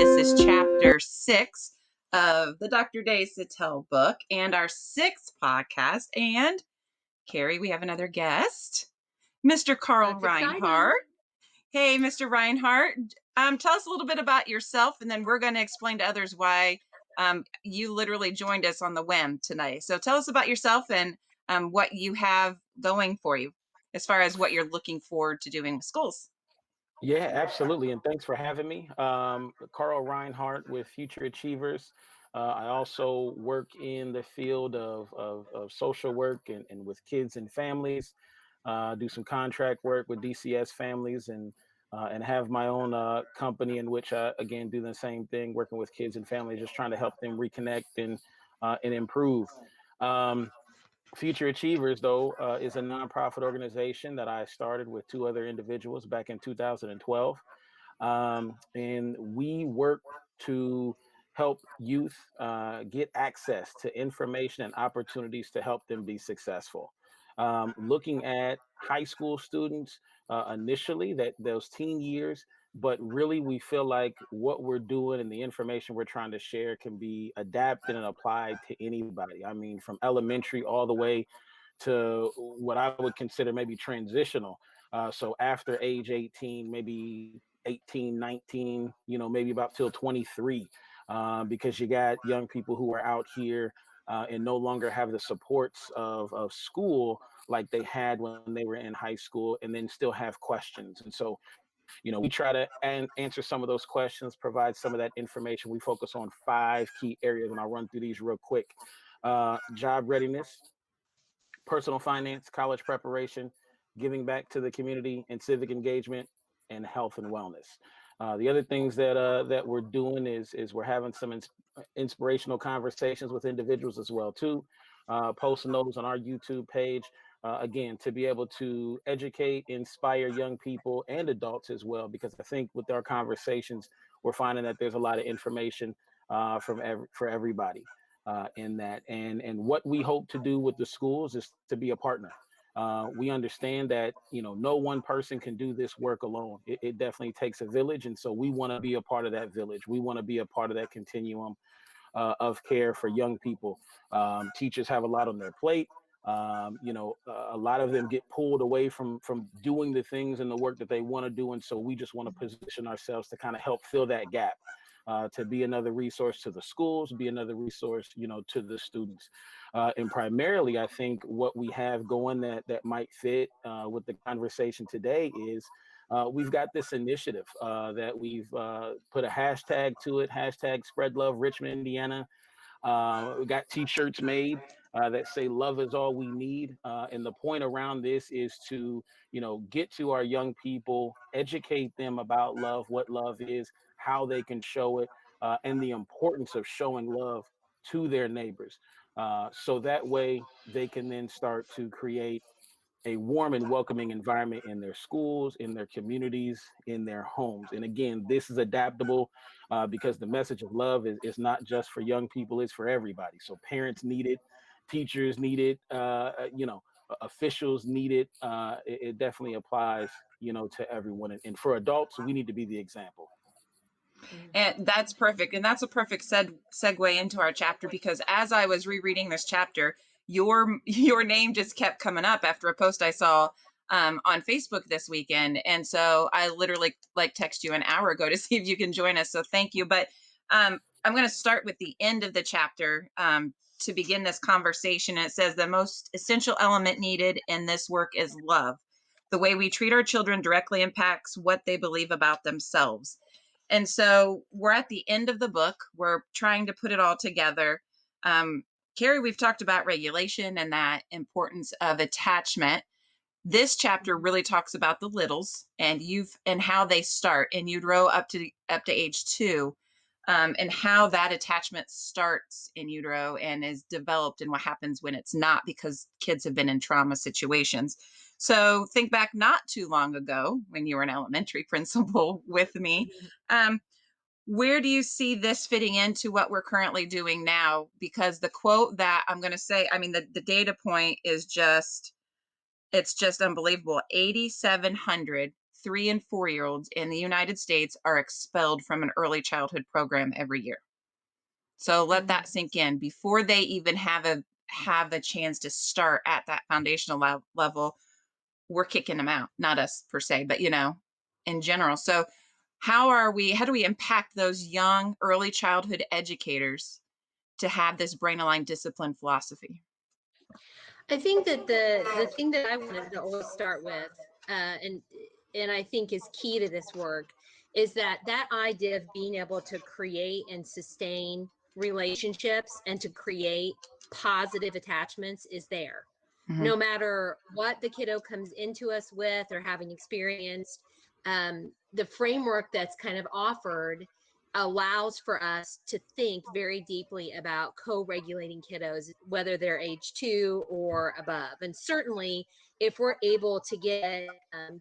This is chapter 6 of the Dr. Desautels book and our 6th podcast. And Carrie, we have another guest, Mr. Carl That's Rhinehart. exciting. Hey, Mr. Rhinehart, tell us a little bit about yourself, and then we're going to explain to others why you literally joined us on the whim tonight. So tell us about yourself and what you have going for you as far as what you're looking forward to doing with schools. Yeah, absolutely. And thanks for having me. Carl Rhinehart with Future Achievers. I also work in the field of social work and with kids and families. Do some contract work with DCS families and have my own company in which I, again, do the same thing, working with kids and families, just trying to help them reconnect and improve. Um, Future Achievers, though, is a nonprofit organization that I started with two other individuals back in 2012. And we work to help youth get access to information and opportunities to help them be successful. Looking at high school students initially, that those teen years, but really we feel like what we're doing and the information we're trying to share can be adapted and applied to anybody. I mean, from elementary all the way to what I would consider maybe transitional. So after age 18, maybe 18, 19, maybe about till 23, because you got young people who are out here and no longer have the supports of school like they had when they were in high school, and then still have questions. And so, we try to answer some of those questions, provide some of that information. We focus on 5 key areas, and I'll run through these real quick. Job readiness, personal finance, college preparation, giving back to the community, and civic engagement, and health and wellness. The other things that we're doing is we're having some inspirational conversations with individuals as well too. Posting those on our YouTube page. Again, to be able to educate, inspire young people and adults as well, because I think with our conversations, we're finding that there's a lot of information for everybody in that. And what we hope to do with the schools is to be a partner. We understand that no one person can do this work alone. It definitely takes a village, and so we want to be a part of that village. We want to be a part of that continuum of care for young people. Teachers have a lot on their plate. A lot of them get pulled away from doing the things and the work that they want to do, and so we just want to position ourselves to kind of help fill that gap. To be another resource to the schools, be another resource, to the students. And primarily, I think what we have going that might fit with the conversation today is we've got this initiative that we've put a hashtag to it, hashtag Spread Love Richmond, Indiana. We got t-shirts made that say love is all we need. And the point around this is to, get to our young people, educate them about love, what love is, how they can show it, and the importance of showing love to their neighbors. So that way they can then start to create a warm and welcoming environment in their schools, in their communities, in their homes. And again, this is adaptable because the message of love is not just for young people, it's for everybody. So parents need it, teachers need it, officials need it. It definitely applies, to everyone. And for adults, we need to be the example. And that's perfect. And that's a perfect segue into our chapter, because as I was rereading this chapter, your name just kept coming up after a post I saw on Facebook this weekend. And so I literally text you an hour ago to see if you can join us. So thank you. But I'm going to start with the end of the chapter to begin this conversation. And it says the most essential element needed in this work is love. The way we treat our children directly impacts what they believe about themselves. And so we're at the end of the book. We're trying to put it all together. Carrie, we've talked about regulation and that importance of attachment. This chapter really talks about the littles and how they start in utero up to age 2, and how that attachment starts in utero and is developed, and what happens when it's not, because kids have been in trauma situations. So think back not too long ago when you were an elementary principal with me. Where do you see this fitting into what we're currently doing now? Because the quote that I'm going to say, I mean, the data point is it's just unbelievable. 8,700 3 and 4-year-olds in the United States are expelled from an early childhood program every year. So let that sink in before they even have a chance to start at that foundational level. We're kicking them out, not us per se, but in general. So how do we impact those young early childhood educators to have this brain aligned discipline philosophy? I think that the thing that I wanted to always start with, and I think is key to this work, is that idea of being able to create and sustain relationships and to create positive attachments is there. Hmm. No matter what the kiddo comes into us with or having experienced, the framework that's kind of offered allows for us to think very deeply about co-regulating kiddos, whether they're age 2 or above. And certainly, if we're able to get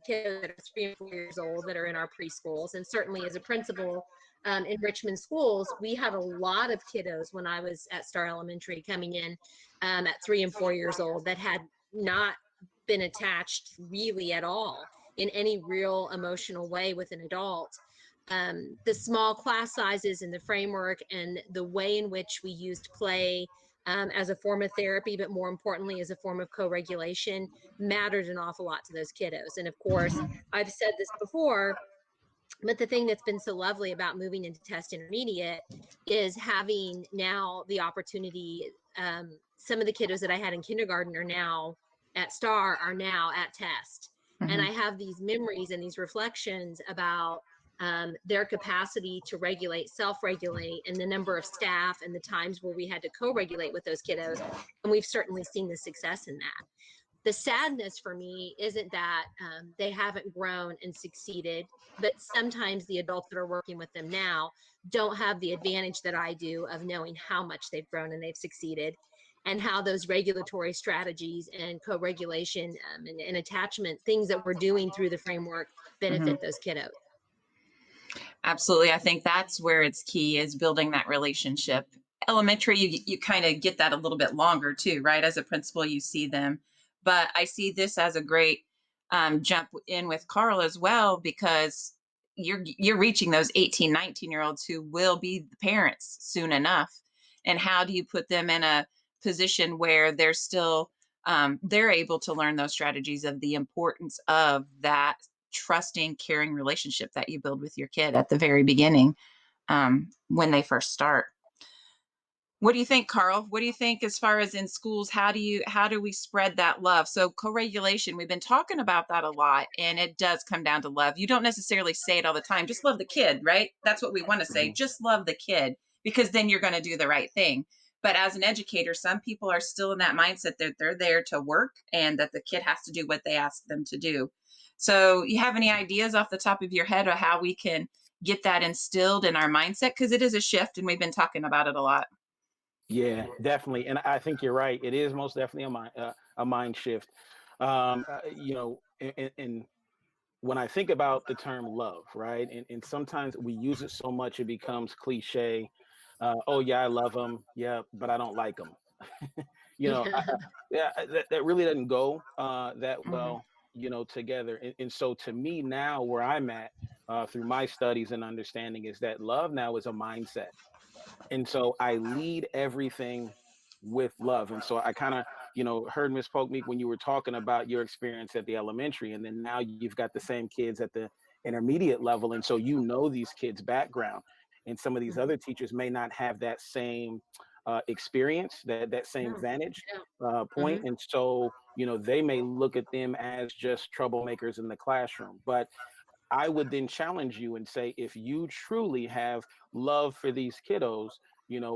kiddos that are 3 and 4 years old that are in our preschools, and certainly as a principal in Richmond schools, we had a lot of kiddos when I was at Star Elementary coming in at 3 and 4 years old that had not been attached really at all in any real emotional way with an adult. The small class sizes and the framework and the way in which we used play as a form of therapy, but more importantly, as a form of co-regulation, mattered an awful lot to those kiddos. And of course, I've said this before, but the thing that's been so lovely about moving into test intermediate is having now the opportunity. Some of the kiddos that I had in kindergarten are now at Star, are now at test. And Hmm. I have these memories and these reflections about their capacity to regulate, self-regulate, and the number of staff and the times where we had to co-regulate with those kiddos. And we've certainly seen the success in that. The sadness for me isn't that they haven't grown and succeeded, but sometimes the adults that are working with them now don't have the advantage that I do of knowing how much they've grown and they've succeeded, and how those regulatory strategies and co-regulation and attachment things that we're doing through the framework Hmm. benefit those kiddos. Absolutely. I think that's where it's key, is building that relationship. Elementary, you kind of get that a little bit longer too, right? As a principal, you see them. But I see this as a great jump in with Carl as well, because you're reaching those 18, 19-year-olds who will be the parents soon enough. And how do you put them in a position where they're still they're able to learn those strategies of the importance of that trusting, caring relationship that you build with your kid at the very beginning, when they first start. What do you think, Carl? What do you think as far as in schools? How do we spread that love? So co-regulation, we've been talking about that a lot, and it does come down to love. You don't necessarily say it all the time. Just love the kid, right? That's what we want to say. Mhm. Just love the kid, because then you're going to do the right thing. But as an educator, some people are still in that mindset that they're there to work and that the kid has to do what they ask them to do. So, you have any ideas off the top of your head of how we can get that instilled in our mindset? Because it is a shift, and we've been talking about it a lot. Yeah, definitely, and I think you're right. It is most definitely a mind shift. And when I think about the term love, right, and sometimes we use it so much it becomes cliche. Oh yeah, I love them. Yeah, but I don't like them. you know, I, Yeah. yeah, that really doesn't go that Hmm. well, together. And so to me now, where I'm at through my studies and understanding is that love now is a mindset. And so I lead everything with love. And so I kind of, heard Miss Polkmeek when you were talking about your experience at the elementary, and then now you've got the same kids at the intermediate level. And so these kids' background. And some of these Mhm. other teachers may not have that same experience, that same No. vantage No. point. Mhm. And so, they may look at them as just troublemakers in the classroom. But I would then challenge you and say, if you truly have love for these kiddos,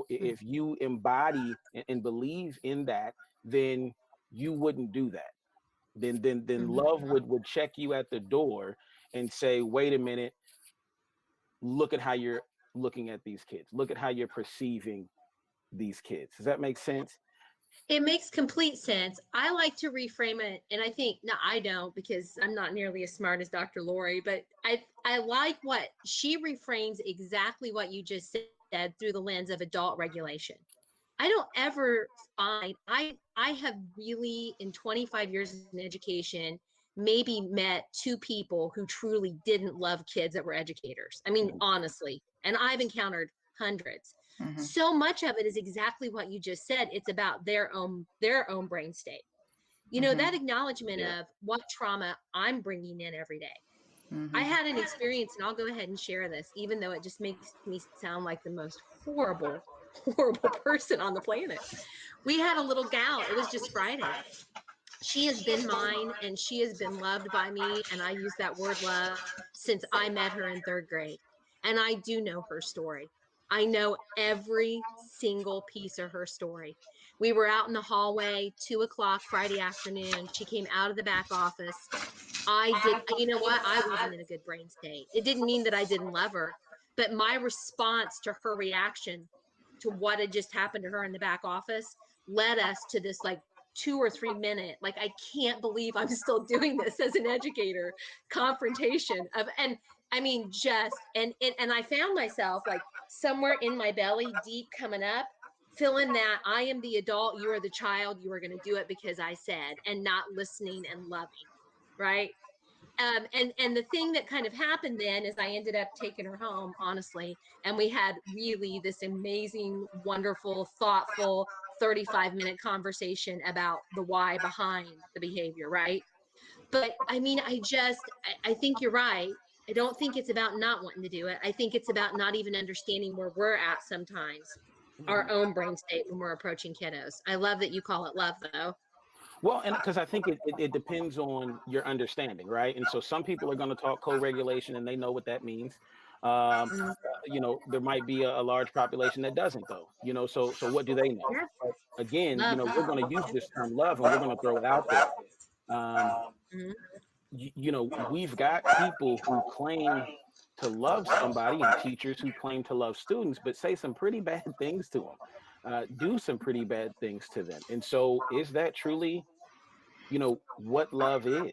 if you embody and believe in that, then you wouldn't do that. Then Mhm. love would check you at the door and say, wait a minute, look at how you're looking at these kids. Look at how you're perceiving these kids. Does that make sense? It makes complete sense. I like to reframe it, and I think no, I don't because I'm not nearly as smart as Dr. Lori, but I like what she reframes exactly what you just said through the lens of adult regulation. I don't ever find I have really in 25 years in education maybe met 2 people who truly didn't love kids that were educators. I mean, honestly, and I've encountered hundreds. So much of it is exactly what you just said. It's about their own brain state. You know, that acknowledgement of what trauma I'm bringing in every day. I had an experience, and I'll go ahead and share this, even though it just makes me sound like the most horrible, horrible person on the planet. We had a little gal. It was just Friday. She has been mine, and she has been loved by me. And I use that word love since I met her in 3rd grade. And I do know her story. I know every single piece of her story. We were out in the hallway, 2 o'clock Friday afternoon. She came out of the back office. You know what? I wasn't in a good brain state. It didn't mean that I didn't love her, but my response to her reaction to what had just happened to her in the back office led us to this like 2 or 3 minute, like, I can't believe I'm still doing this as an educator confrontation of, and I mean, and I found myself like somewhere in my belly, deep coming up, feeling that I am the adult, you are the child, you are going to do it because I said, and not listening and loving. Right. And the thing that kind of happened then is I ended up taking her home, honestly, and we had really this amazing, wonderful, thoughtful 35-minute conversation about the why behind the behavior, right? But I mean, I think you're right. I don't think it's about not wanting to do it. I think it's about not even understanding where we're at sometimes, our own brain state when we're approaching kiddos. I love that you call it love, though. Well, and because I think it depends on your understanding, right? And so some people are going to talk co-regulation and they know what that means. Mhm. There might be a large population that doesn't, though. So what do they know? Yeah, But again, love. we're going to use this term love and we're going to throw it out there. Um, Mhm. we've got people who claim to love somebody and teachers who claim to love students, but say some pretty bad things to them, do some pretty bad things to them. And so is that truly what love is?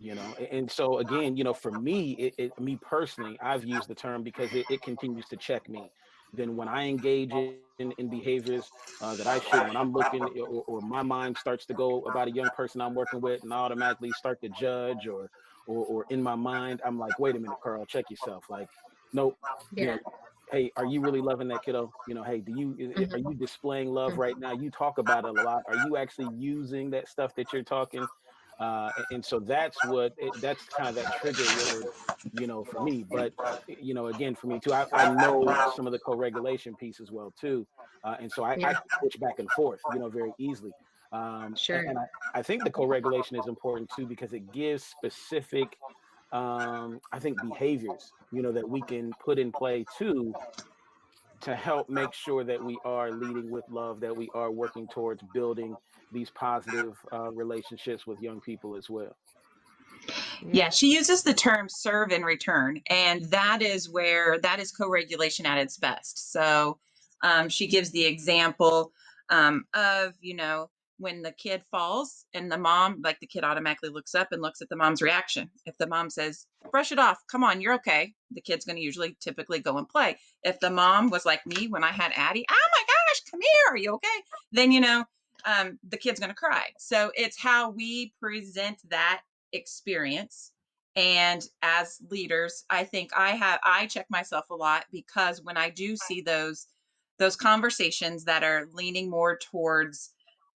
And so again, for me, me personally, I've used the term because it continues to check me. Then when I engage in behaviors that I shouldn't, when I'm looking or my mind starts to go about a young person I'm working with and I automatically start to judge or in my mind I'm like, wait a minute, Carl, check yourself. Like, nope, you Yeah. know hey, are you really loving that kiddo? Hey, are Mhm. you displaying love right now? You talk about it a lot. Are you actually using that stuff that you're talking? And so that's kind of that trigger word, for me. But again, for me too, I know some of the co-regulation piece as well too, and so I Yeah. can switch back and forth, very easily. Sure. And I think the co-regulation is important too because it gives specific, I think, behaviors, that we can put in play too to help make sure that we are leading with love, that we are working towards building these positive relationships with young people as well. Yeah, she uses the term serve and return, and that is co-regulation at its best. So she gives the example of, when the kid falls and the mom, like the kid automatically looks up and looks at the mom's reaction. If the mom says, brush it off, come on, you're okay, the kid's going to usually typically go and play. If the mom was like me when I had Addie, oh my gosh, come here, are you okay? Then, the kid's going to cry. So it's how we present that experience. And as leaders, I think I check myself a lot, because when I do see those conversations that are leaning more towards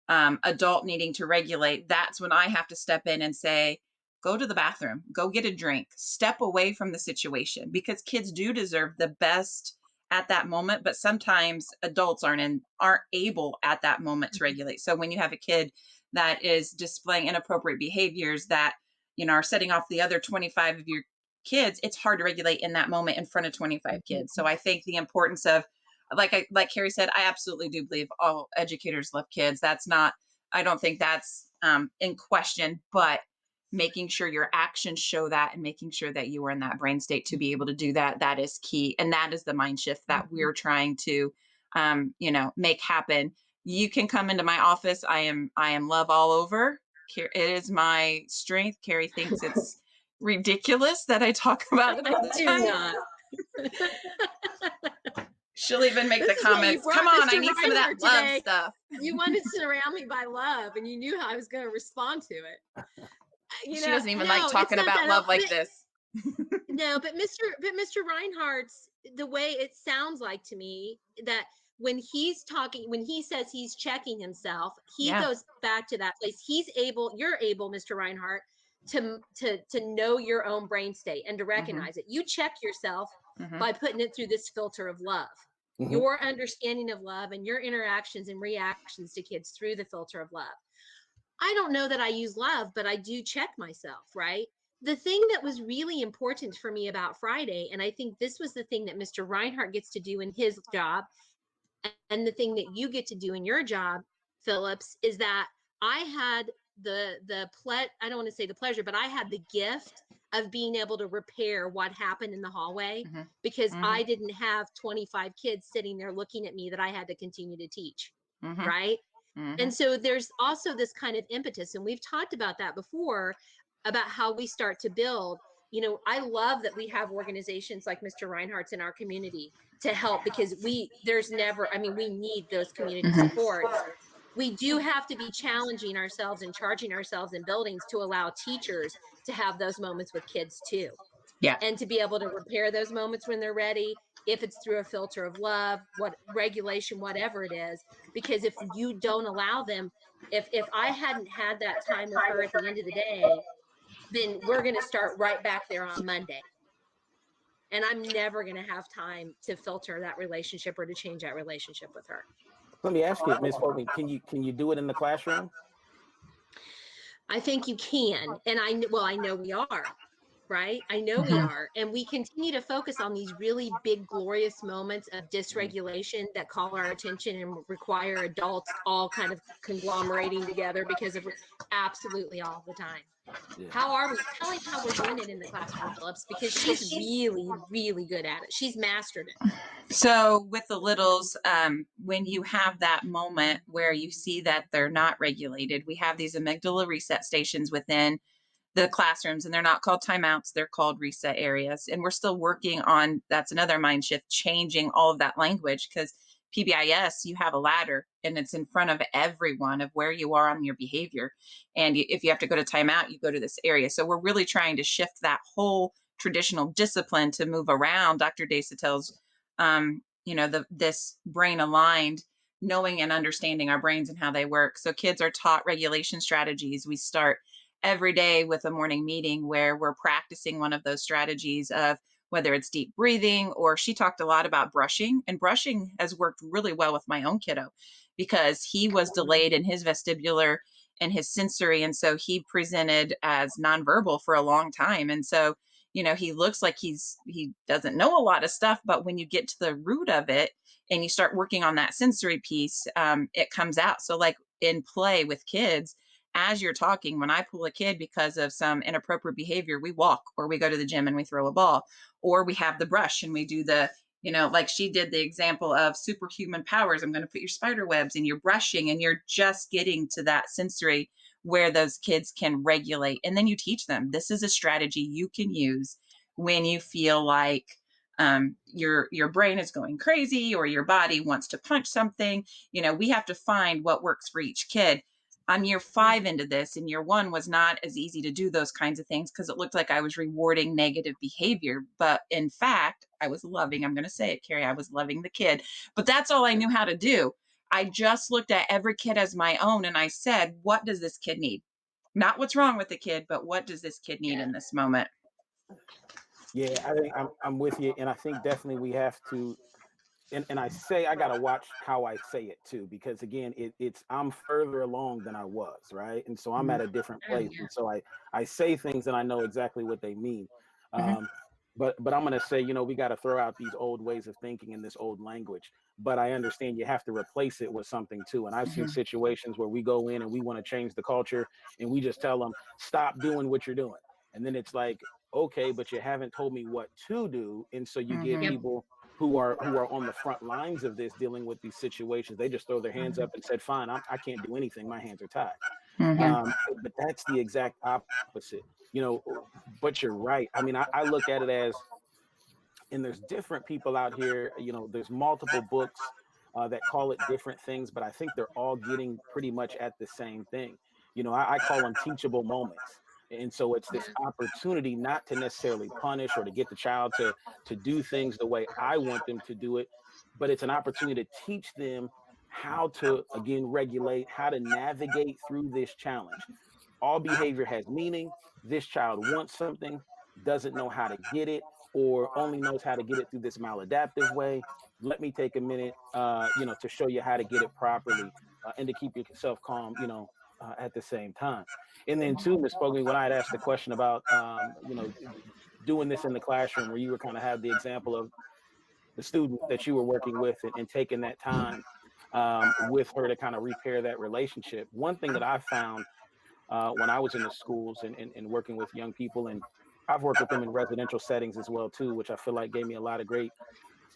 adult needing to regulate, that's when I have to step in and say, go to the bathroom, go get a drink, step away from the situation, because kids do deserve the best at that moment, but sometimes adults aren't able at that moment to regulate. So when you have a kid that is displaying inappropriate behaviors that are setting off the other 25 of your kids, it's hard to regulate in that moment in front of 25 kids. So I think the importance of, like Carrie said, I absolutely do believe all educators love kids. I don't think that's in question, but making sure your actions show that, and making sure that you are in that brain state to be able to do that, that is key. And that is the mind shift that we're trying to make happen. You can come into my office. I am love all over. It is my strength. Carrie thinks it's ridiculous that I talk about it all the Do time. not. She'll even make This the is what you comments, come brought on, I Mr. need some of that Rhinehart love today. stuff. You wanted to surround me by love, and you knew how I was going to respond to it. She doesn't even like no, it's talking not about that. love like this. No, but Mr. Reinhardt's, the way it sounds like to me that when he's talking, when he says he's checking himself, he Yeah. goes back to that place. You're able, Mr. Reinhardt, to know your own brain state and to recognize it. You check yourself by putting it through this filter of love. Your understanding of love and your interactions and reactions to kids through the filter of love. I don't know that I use love, but I do check myself, right? The thing that was really important for me about Friday, and I think this was the thing that Mr. Reinhardt gets to do in his job, and the thing that you get to do in your job, Phillips, is that I had I don't want to say the pleasure, but I had the gift of being able to repair what happened in the hallway because I didn't have 25 kids sitting there looking at me that I had to continue to teach, right? And so there's also this kind of impetus, and we've talked about that before, about how we start to build. You know, I love that we have organizations like Mr. Reinhardt's in our community to help, because there's never, I mean, we need those community supports. We do have to be challenging ourselves and charging ourselves in buildings to allow teachers to have those moments with kids too, Yeah. and to be able to repair those moments when they're ready, if it's through a filter of love, what regulation, whatever it is. Because if you don't allow them, if I hadn't had that time with her at the end of the day, then we're going to start right back there on Monday, and I'm never going to have time to filter that relationship or to change that relationship with her. Let me ask you, Ms. Fogelman, can you do it in the classroom? I think you can, and I know we are, right? I know we are. And we continue to focus on these really big, glorious moments of dysregulation that call our attention and require adults all kind of conglomerating together because of absolutely all the time. Yeah. How are we? Tell me how we're doing it in the classroom, Phillips, because she's really, really good at it. She's mastered it. So with the littles, when you have that moment where you see that they're not regulated, we have these amygdala reset stations within the classrooms, and they're not called timeouts, they're called reset areas. And we're still working on, that's another mind shift, changing all of that language, because PBIS, you have a ladder and it's in front of everyone of where you are on your behavior. And if you have to go to timeout, you go to this area. So we're really trying to shift that whole traditional discipline to move around Dr. Desautels, this brain aligned, knowing and understanding our brains and how they work. So kids are taught regulation strategies. We start every day with a morning meeting where we're practicing one of those strategies of whether it's deep breathing, or she talked a lot about brushing, and brushing has worked really well with my own kiddo because he was delayed in his vestibular and his sensory. And so he presented as nonverbal for a long time. And so, he looks like he doesn't know a lot of stuff, but when you get to the root of it and you start working on that sensory piece, it comes out. So like in play with kids, as you're talking, when I pull a kid because of some inappropriate behavior, we walk or we go to the gym and we throw a ball, or we have the brush and we do the, like she did the example of superhuman powers. I'm going to put your spider webs and you're brushing and you're just getting to that sensory where those kids can regulate. And then you teach them, this is a strategy you can use when you feel like your brain is going crazy or your body wants to punch something. We have to find what works for each kid. I'm year 5 into this, and year 1 was not as easy to do those kinds of things because it looked like I was rewarding negative behavior. But in fact, I'm going to say it, Carrie, I was loving the kid. But that's all I knew how to do. I just looked at every kid as my own, and I said, what does this kid need? Not what's wrong with the kid, but what does this kid need in this moment? Yeah, I think I'm with you, and I think definitely we have to. And I say I gotta watch how I say it too, because again, it's I'm further along than I was, right? And so I'm at a different place, and so I say things and I know exactly what they mean. But I'm gonna say, we got to throw out these old ways of thinking and this old language. But I understand you have to replace it with something too. And I've seen situations where we go in and we want to change the culture, and we just tell them stop doing what you're doing, and then it's like, okay, but you haven't told me what to do, and so you get people who are on the front lines of this, dealing with these situations. They just throw their hands up and said, fine, I can't do anything, my hands are tied. But that's the exact opposite, but you're right. I mean, I look at it as, and there's different people out here, there's multiple books that call it different things, but I think they're all getting pretty much at the same thing. I call them teachable moments. And so it's this opportunity not to necessarily punish or to get the child to do things the way I want them to do it, but it's an opportunity to teach them how to, again, regulate, how to navigate through this challenge. All behavior has meaning. This child wants something, doesn't know how to get it, or only knows how to get it through this maladaptive way. Let me take a minute, to show you how to get it properly, and to keep yourself calm, at the same time. And then too, Ms. Pogby, when I had asked the question about, doing this in the classroom, where you were kind of have the example of the student that you were working with, and taking that time with her to kind of repair that relationship. One thing that I found when I was in the schools, and working with young people, and I've worked with them in residential settings as well too, which I feel like gave me a lot of great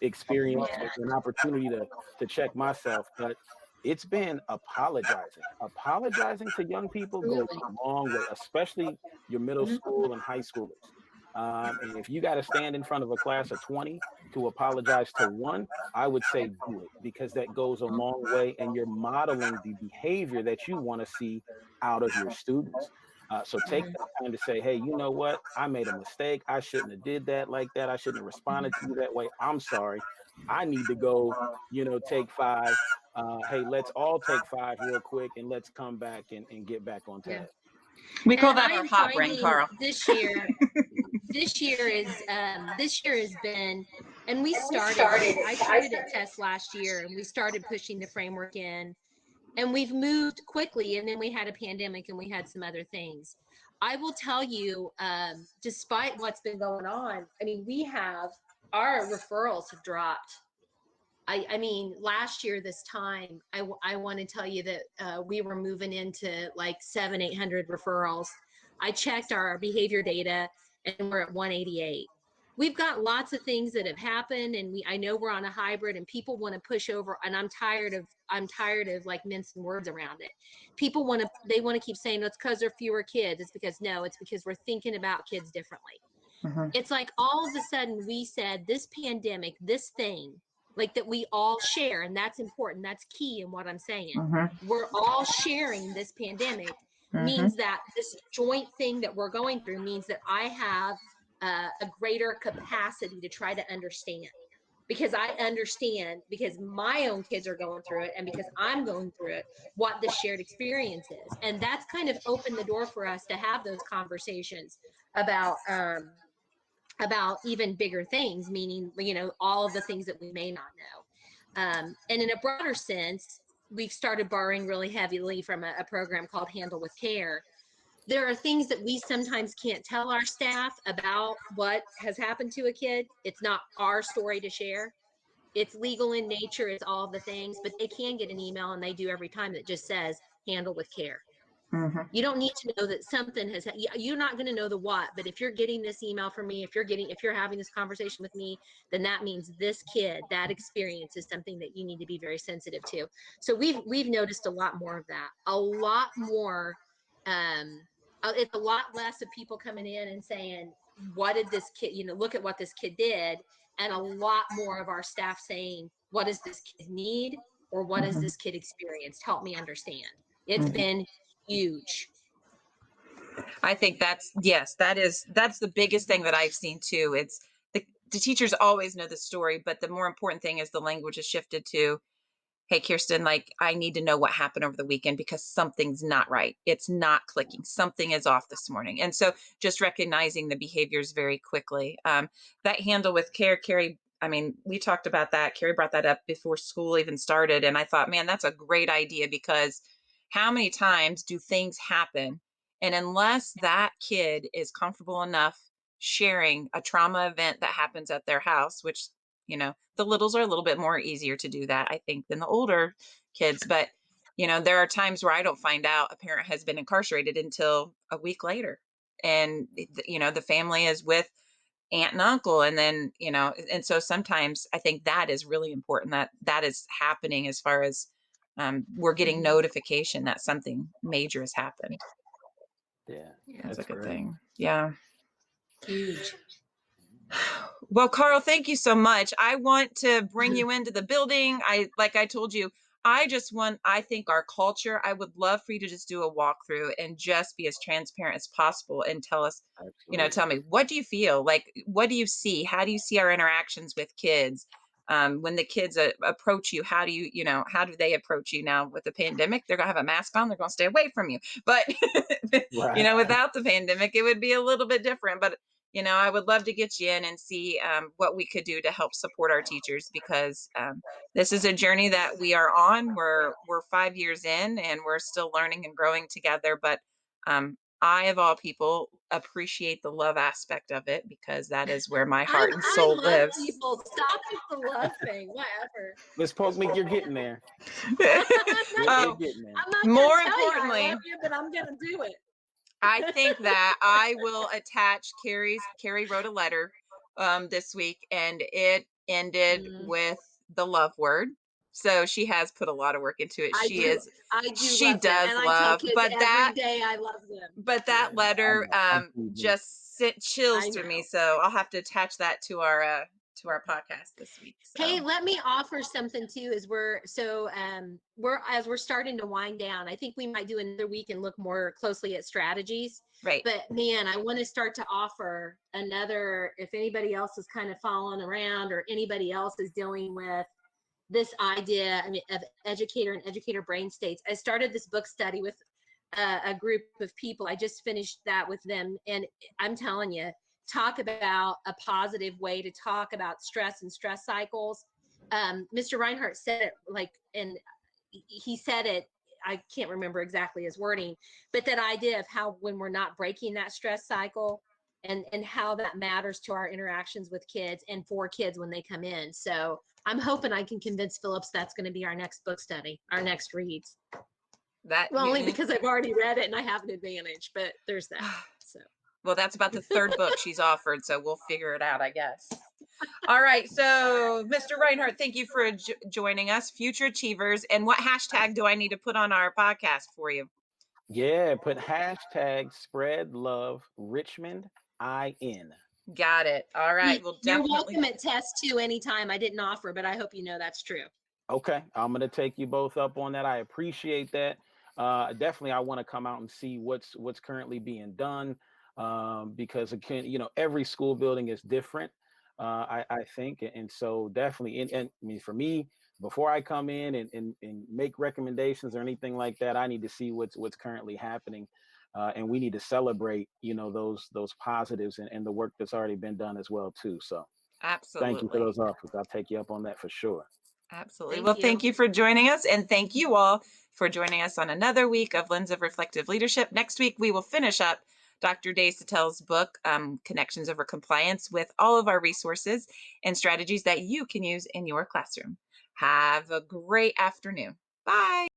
experience and an opportunity to check myself. But it's been apologizing to young people goes Absolutely. a long way, especially your middle Mhm. school and high schoolers. And if you got to stand in front of a class of 20 to apologize to one, I would say do it, because that goes a long way, and you're modeling the behavior that you want to see out of your students. So take Mhm. that time to say, hey, you know what? I made a mistake. I shouldn't have did that like that. I shouldn't have responded to you that way. I'm sorry. I need to go, take five. Hey, let's all take five real quick, and let's come back and get back on Yeah. task. We call And that I our am hot brain, finding Carl. this year has been, and I started at test last year, and we started pushing the framework in, and we've moved quickly, and then we had a pandemic and we had some other things. I will tell you, despite what's been going on, I mean, our referrals have dropped. I mean, last year this time, I want to tell you that we were moving into like 800 referrals. I checked our behavior data, and we're at 188. We've got lots of things that have happened, and I know we're on a hybrid, and people want to push over, and I'm tired of like mincing words around it. They want to keep saying, it's because there are fewer kids. It's because, no, it's because we're thinking about kids differently. Mhm. It's like all of a sudden we said this pandemic, this thing, like that we all share, and that's important. That's key in what I'm saying. Mhm. We're all sharing this pandemic, Mhm. means that this joint thing that we're going through means that I have a greater capacity to try to understand, because I understand, because my own kids are going through it, and because I'm going through it, what the shared experience is. And that's kind of opened the door for us to have those conversations about even bigger things, meaning, all of the things that we may not know. And in a broader sense, we've started borrowing really heavily from a program called Handle with Care. There are things that we sometimes can't tell our staff about what has happened to a kid. It's not our story to share. It's legal in nature, it's all the things, but they can get an email, and they do every time, that just says Handle with Care. Mhm. You don't need to know that something has, you're not going to know the what, but if you're getting this email from me, if you're having this conversation with me, then that means this kid, that experience is something that you need to be very sensitive to. So we've noticed a lot more of that, a lot more. It's a lot less of people coming in and saying, what did this kid, look at what this kid did, and a lot more of our staff saying, what does this kid need, or what has Mhm. this kid experienced, help me understand. It's Mhm. been huge. I think that's the biggest thing that I've seen too. It's the teachers always know the story, but the more important thing is the language has shifted to, hey, Kirsten, like, I need to know what happened over the weekend because something's not right. It's not clicking. Something is off this morning. And so just recognizing the behaviors very quickly. That Handle with Care, Carrie, I mean, we talked about that. Carrie brought that up before school even started. And I thought, man, that's a great idea, because how many times do things happen? And unless that kid is comfortable enough sharing a trauma event that happens at their house, which, the littles are a little bit more easier to do that, I think, than the older kids. But, there are times where I don't find out a parent has been incarcerated until a week later. And, the family is with aunt and uncle. And then, and so sometimes I think that is really important, that is happening, as far as we're getting Mhm. notification that something major has happened. Yeah, Yeah, That's a that's good great. thing. Yeah. huge. Well, Carl, thank you so much. I want to bring you into the building. Like I told you, I think our culture, I would love for you to just do a walkthrough and just be as transparent as possible and tell us, tell Absolutely. me, what do you feel? Like, what do you see? How do you see our interactions with kids? When the kids approach you, how do how do they approach you now with the pandemic? They're going to have a mask on. They're going to stay away from you. But, Right. without the pandemic, it would be a little bit different. But, I would love to get you in and see what we could do to help support our teachers, because this is a journey that we are on. We're 5 years in, and we're still learning and growing together. But I, of all people, appreciate the love aspect of it, because that is where my heart and I soul love lives. people. Stop with the love thing. Whatever. Miss Polkman, you're getting there. Oh, Getting there. I'm not more gonna tell you I importantly, love you, but I'm gonna do it. I think that I will attach Carrie wrote a letter this week, and it ended Mm, with the love word. So she has put a lot of work into it. I do. I do She love them, does and I tell love, kids every day I love them. that I letter know. I'm teasing. just sent chills I through me. know. So I'll have to attach that to our podcast this week. So Hey, let me offer something too. As we're starting to wind down. I think we might do another week and look more closely at strategies. right. But man, I want to start to offer another. If anybody else is kind of following around, or anybody else is dealing with this idea, I mean, of educator and educator brain states. I started this book study with a group of people. I just finished that with them, and I'm telling you, talk about a positive way to talk about stress and stress cycles. Mr. Rhinehart said it and he said it. I can't remember exactly his wording, but that idea of how when we're not breaking that stress cycle, and how that matters to our interactions with kids and for kids when they come in. So I'm hoping I can convince Phillips that's going to be our next book study, our next reads. That Well, only because I've already read it and I have an advantage, but there's that. So well, that's about the third book she's offered, so we'll figure it out, I guess. All right, so Mr. Reinhardt, thank you for joining us, Future Achievers. And what hashtag do I need to put on our podcast for you? Yeah, put hashtag spread love Richmond IN. Got it. All right, well, you're definitely. welcome at test too anytime. I didn't offer, but I hope you know that's true. Okay, I'm gonna take you both up on that. I appreciate that. Definitely, I want to come out and see what's currently being done, because again, every school building is different. I think, and so definitely, and I mean, for me, before I come in and make recommendations or anything like that, I need to see what's currently happening, and we need to celebrate, those positives and the work that's already been done as well too. So, thank you for Absolutely. those offers. I'll take you up on that for sure. Absolutely. Well, thank you for joining us, and thank you all for joining us on another week of Lens of Reflective Leadership. Next week, we will finish up Dr. Desautels' book, Connections Over Compliance, with all of our resources and strategies that you can use in your classroom. Have a great afternoon. Bye.